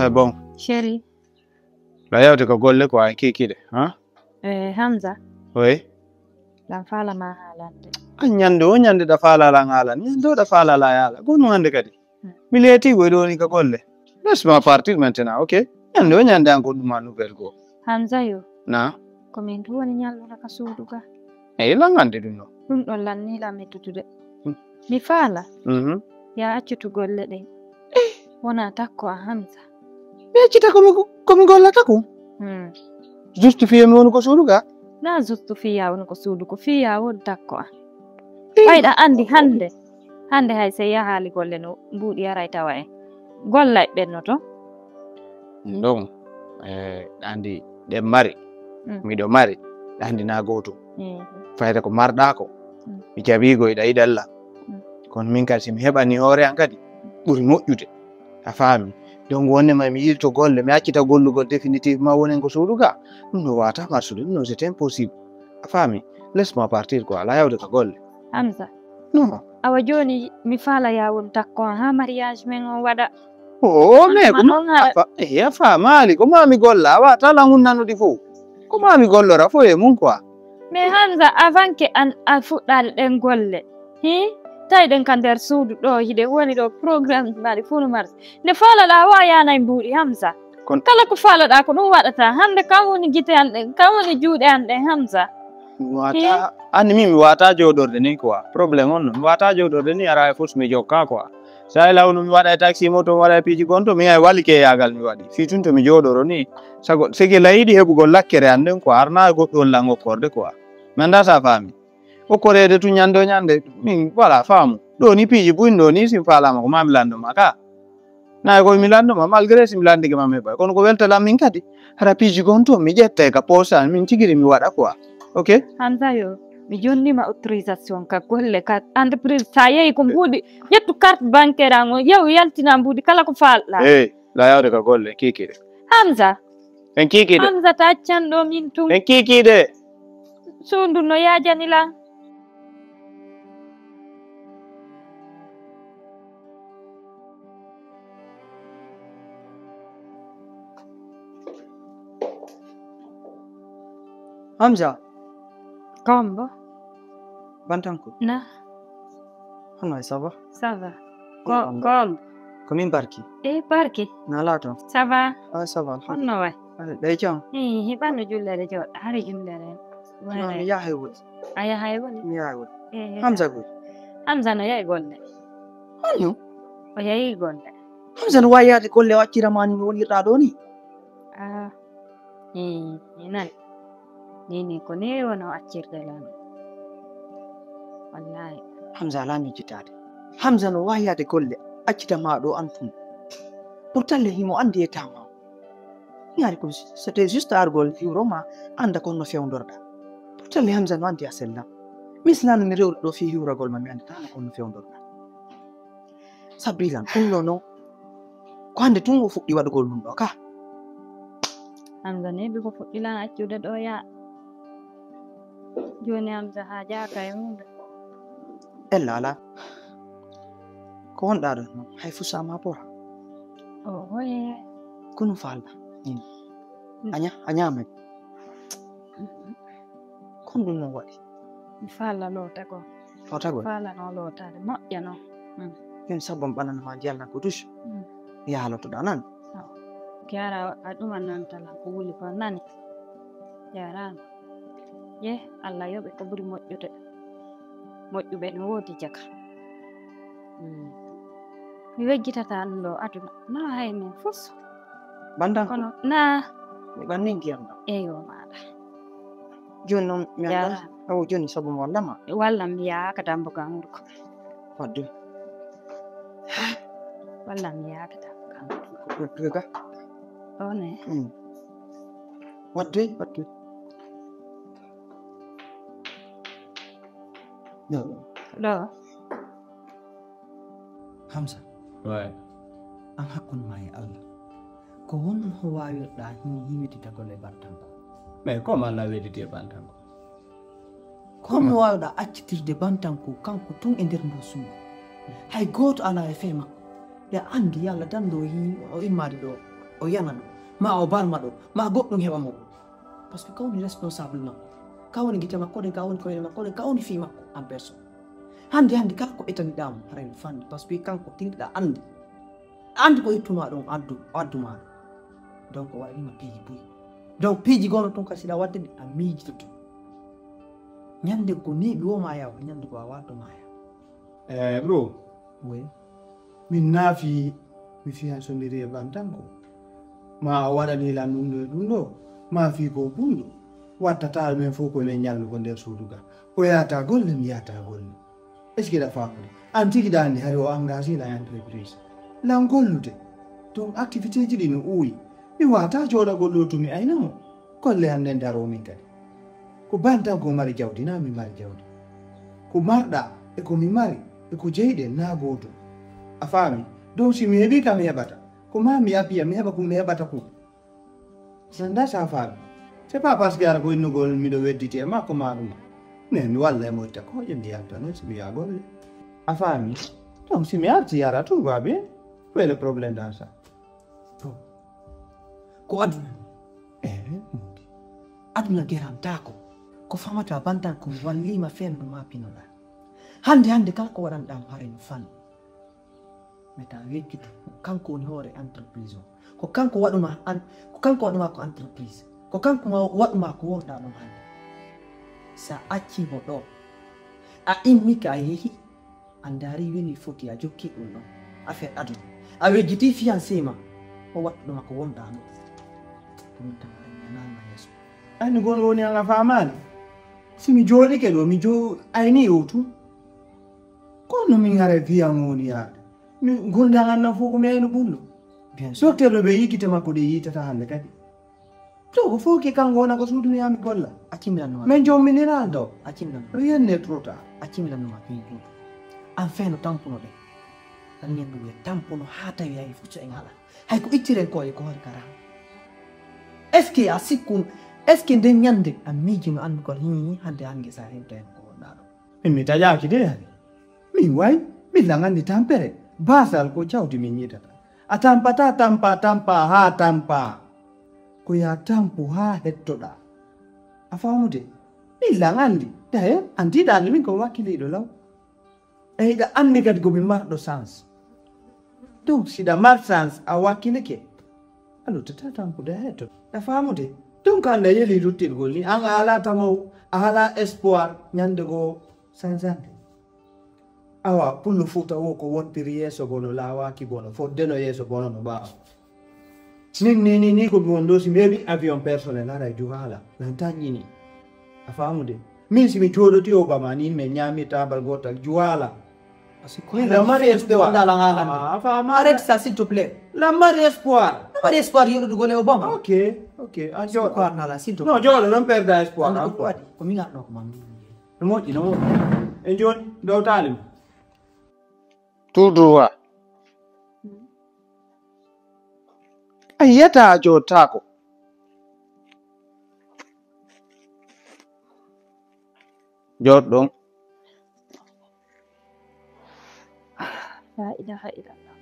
bon. Chérie. La yaw te ko golle ko ay kikide, ha? Hamza. Oui. Lam fala ma halande. Nyande o nyande da fala la ngala. Nyande da fala la yala. Gonu ande kadi. Mileti we do ni ka golle. Laisse-moi partir maintenant, OK? Nyande o nyande an ko duma nouvelle go. Hamza yo. Na? Ko min to woni nyallo ka suuduga. La ngande dum no. Dum don lanni la metutude. Mi fala. Ya accutu golle de. Wona takko Hamza. Mi accita ko mi gollata ko? Justifie mi woni ko suuduga? Na justifia woni ko suudu ko fiya won takko Wayda andi hande hay se ya haali golle no mbudi yaray tawa en. Gollay bennoto. Ndong andi de mari. Mido mari andi na goto. Fayda ko marda ko. Mi jabigo ida idalla. Kon min kasi mi hebani hore an kadi buri moƴƴude. A faami. Donc wonne ma mi yilto golle mi accita gollugol définitivement wonen ko suuduga. Ɗum no wata marsude ɗum no c'est impossible. A faami. Laisse-moi partir quoi. La yawde ka golle. Hamza. Non. Awa joni mi fala ya won takko ha mariage men on wada. Mais ya faamali ko mami golla wata la hunnanudi fo. Ko mami gollora fo e mun quoi. Mais Hamza avant que an fuɗɗade ɗen golle. Tawden ka nder suudu ɗo hiɗe woni ɗo programme maɗi fuu no marde nde faalaɗa wa yana e mbuuɗi Hamza kala ko faalaɗa ko ɗum waɗata hande kam woni gite an ɗen kam woni juuɗe an ɗen Hamza wata andi min mi wata joɗorde ni quoi probléme on mi wata joɗorde ni ara e fof mi jokka quoi sa lawno mi waɗa e taxi moto mi waɗa e piiji gonto mi ay walli ke yagal mi waɗi fi tun to mi joɗoro ni sago sigi layiɗi heɓugol lakkere an ɗen quoi arna goɗɗo lan okkorde quoi mi anda sa faami okkorede tu nyande o nyande min voilà faamu ɗo ni piiji buyn ɗo ni sim falama ko mami landoma ka nayi koye mi landoma malgré simi landike mam heɓay kono ko weltalam min kadi hara piiji gonto mi ƴetta e ka posan min tigiri mi waɗa quoi OK Hamza yo mi jonnima autorisation ka golle ka entreprise sa yeehi ko mbuuɗi ƴettu carte bancaire an o yew yaltina mbuuɗi kala ko falɗa la yawde ka golle kikide Hamza en kikide Hamza ta accan ɗo min tum en kikide suudu no yajanila Hamza. Combo. Bantanku. Na. Hanoi, ça va? Ça va. Combo. Combien barki? Barki. Na lato. Ça va. Ça va. Hanoi. Dai jam. Bano jullere jo. Hari jullere. Wala ya haywul. Aya haywul. Ya haywul. Hamza go. Hamza no yayi golle. Hanyo. O yayi golle. Hamza no wayade golle waccira mani woni rado ni. Nan. Nini ko ne wono accirde lan. Wallahi. Hamza lami jitade. Hamza no wayade golle accita ma do antum. Pourtant le himo andi etama. Ngari ko c'était juste argol fiuro ma anda ko no fewndorda. Pourtant le Hamza no andi asella. Mislan mi rew do fi hiura gol ma mi andi tan ko no fewndorda. Sabrilan kullo no. Ko hande tun o fuɗɗi waɗugol ɗum ɗo ka. Hamza ne bi ko fuɗɗi lan accude ɗo ya. Joni Hamza ha jaka e hunde. Ella ko wonɗa ɗo no hay fu sama pora. Hoye. Kunu falda. A ñamen. Kon ɗum no waɗi. Mi falla loota ko. Lootagol? Falla no lootade moƴƴa no. Ken sabbon ɓananama jiyalna ko dus. Yahalotoɗa nan. Kiara a ɗuman nan tala ko wuli ko nani. Yarano. Allah yoɓe ko ɓuri moƴƴude. Moƴƴuɓe no woodi jaka. Mi wejjitata ɗum ɗo aduna. Na hay min fof. Bandan kono na. Mi ɓanni ndiyam ɗam. Eyo maɗa. Joni noon mi anda. Joni sabu mo wallama. Wallam mi yaaka dambo gandu ko. Wadde. Wallam mi yaaka dambo gandu ko. Tuga. Ne. Wadde. Lo. Hamza. Ouais. An hakkun ma e Allah. Ko won ho wawirɗa yimmitita golle bantanko. Mais comme Allah wedditi e bantanko? Comme wawɗa accitirde bantanko kanko tun e nder mbo suudu. Hay goto ala e fe makko. Ɓe andi yalla tan ɗo o immade ɗo o yana ma o balma ɗo ma goɗɗum heɓa mo par ce que kawni responsable makko kawni gite makko ɗen kawni koyɗe makko ɗen kawni fi makko en personne hande kala ko ƴettaniɗamo haren fanni par ce que kanko tinɗiɗa andi ko ittuma ɗon adduma donc o waɗanima piiji buyi donc piiji gono toon kadi siɗa wadde ɗi a miijitoto ñande ko neeɓi woma yawa ñande ko a waddoma yawa bro oui min naafi mi fiya so mi reɓan tan ko ma o waɗanila ɗum ɗo ma fi ko bunɗo wattata men fof komin ñallugo nder suudu ga o yahata golle mi yahata golle est ce que ɗa famude an tigiɗa andi hay o engagé la entreprise lan gollude donc activité ji ɗi no uwi mi wata joɗagol ɗo to mi aynamo golle hande daro min kadi ko bantan ko mari jawdi na mi mari jawdi ko marɗa e ko mi mari e ko jeyɗen na goto a faami donc si mi heeɓi kam mi heɓata ko ma mi appiya mi heɓa ko mi heɓata ko sanda sa faami c'est pas parce que ara ko innugol miɗo wedditi e makko ma ɗuma mais mi walla e moƴta koƴe mi yalta noon si mi yaha golle a faami donc si mi arti yara tout va bien quel est le problème dans ça ko aduna aduna gerantako ko famata bantan ko wallima femno ma pinoɗa hande kala ko waɗanɗam haren fan meta wekkito kanko woni hoore entreprise o ko kanko waɗuma ko entreprise ko kanko waɗuma ko wonɗa ɗon hande sa accimo ɗo a immike a yeehi a daari weli foti a jokki ɗum ɗon affaire aduna a wejjiti fiancé ma o waɗɗuma ko wonɗa ɗo ɗum tan ñanama yeeso andi gon woni an a famani si mi jooɗike ɗo mi ayni o tu kono min hara wiyan woni yaade mi gonɗan annan fof komi ayno ɓullo docteur ɗo ɓe yigite makko ɗe yitata hande kadi to ko fof ke kanko wona ko suuduniyami golla accimilanoma min jomminiral daw accimilanoma rien n'est trop tard accimilanoma piiɗum en fin no tampuno ɗe tan ñande wiya tampuno ha tawi hay fucco en haala hay ko ittiren koye ko hoore kara est ce que a sikkun est ce que nden ñande a miijino andugol hande hangue sa hewta hen ko wonɗa ɗo min mi taƴaki de hani min way ɓilla gandi tampere basal ko jawdi min yitata a tampata tampa ha tampa ko ya tampu ha hettoɗa a famude ɓilla gandi d'ailleurs andiɗani min ko wakkiliɗo law e hiɗa andi kadi komi marɗo sens donc siɗa mar sens a wakkilike a luttata tampude ha hettoɗa a famude donc anda yeli luttiɗgol ni an a ala tamo a ala espoir ñande go sansande awa pullo fuuta wo ko wontiri yeeso gono lawaki gono foddeno yeeso gono no ɓaawa ni ko mi wonɗo si mi heɓi avion personnel ara e juhala nan tañƴini a famude min simi jooɗoti o ɓama ni min ñami tabal gotal juhala la mari espoir a fama arrête ça s'il te plaît la mari espoir mari espoir yoɗude gole o bama ok a jooɗo nala s'il te non jooɗo non perda espoir ko waɗi ko min gaɗno ko mam no moƴƴi e joni dow talim tout droit a yiyata a jottako joɗɗon la ilaha illallah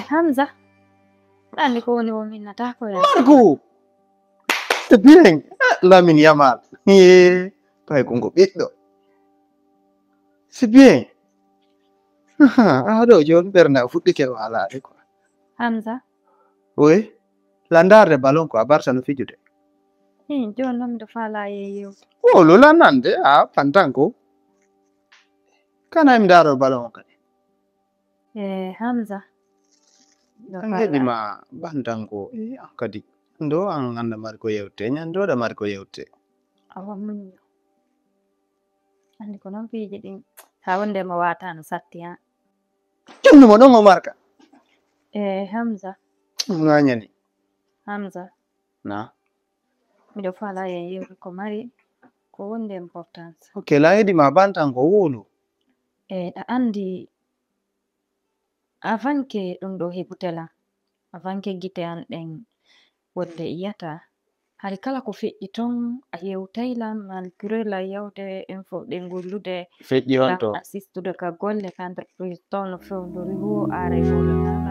Hamza ɗanni ko woni o minnata ko ya margu c'est bien Lamin Yamal pay ko ngo ɓiɗɗo c'est bien aɗo joni ɓernde a fuɗɗike walade quoi Hamza oui landarde ballon ko a barta no fijude joni noon miɗo faala yewte o lulanande a pantan ko kana mi daro ballon o kadi Hamza an heɗima bantan ko an kadi ndo an anda mari ko yewte ñandoɗa mari ko yewte awa muñño andi ko noon piiji ɗin ha wonde mo watano satti ha jonnumo ɗon o marka Hamza gañani Hamza na miɗo faala yewte ko mari ko wonde importance ok la heɗima bantan ko wolu ɗa andi avant que ɗum ɗo heɓutela avant que gite an ɗen wonde iyata Hari kala ko feƴƴi ton a yewtay lam malgré la yewde en fofɗen gollude feƴƴi on to assistude ka golle ka entreprise ton no fewndori wo aray wolana